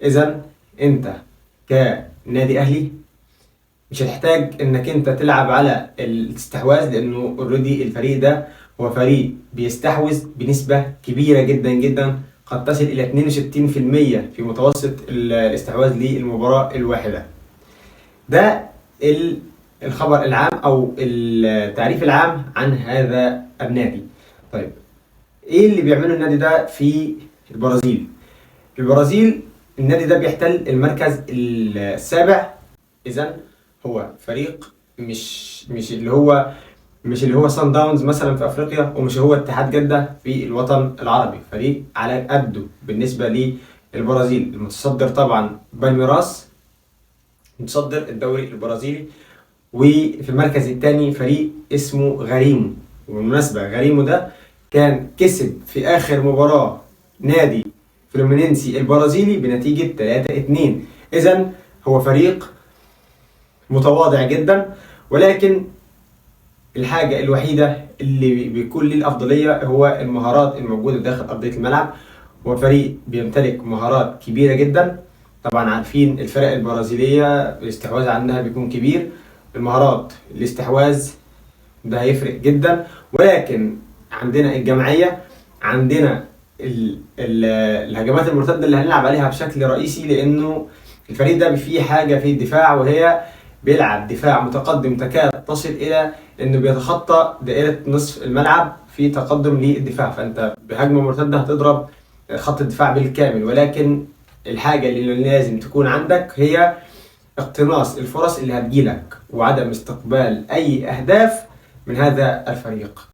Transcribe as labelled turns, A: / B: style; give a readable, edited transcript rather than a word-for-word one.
A: اذا انت كنادي اهلي مش هتحتاج انك انت تلعب على الاستحواذ، لانه اوريدي الفريق ده هو فريق بيستحوذ بنسبة كبيرة جدا جدا، قد تصل الى 62% في متوسط الاستحواذ للمباراة الواحدة. ده الخبر العام او التعريف العام عن هذا النادي. طيب ايه اللي بيعمله النادي ده في البرازيل؟ في البرازيل النادي ده بيحتل المركز السابع. اذا هو فريق مش اللي هو سان داونز مثلا في افريقيا، ومش هو اتحاد جدة في الوطن العربي. فريق على قده بالنسبة للبرازيل. المتصدر طبعا بالميراس، متصدر الدوري البرازيلي. وفي المركز الثاني فريق اسمه غريمو. وبالمناسبة غريمو ده كان كسب في آخر مباراة نادي فلومينينسي البرازيلي بنتيجة 3-2. إذن هو فريق متواضع جدا، ولكن الحاجة الوحيدة اللي بيكون ليه الأفضلية هو المهارات الموجودة داخل أرضية الملعب. هو فريق بيمتلك مهارات كبيرة جدا. طبعا عارفين الفرق البرازيلية الاستحواذ عندها بيكون كبير. المهارات الاستحواذ ده هيفرق جدا، ولكن عندنا الجماعية، عندنا الهجمات المرتدة اللي هنلعب عليها بشكل رئيسي، لأنه الفريق ده فيه حاجة في الدفاع، وهي بيلعب دفاع متقدم تكاد تصل إلى إنه بيتخطى دائرة نصف الملعب في تقدم للدفاع. فأنت بهجمة مرتدة هتضرب خط الدفاع بالكامل، ولكن الحاجة اللي لازم تكون عندك هي اقتناص الفرص اللي هتجيلك وعدم استقبال أي أهداف من هذا الفريق.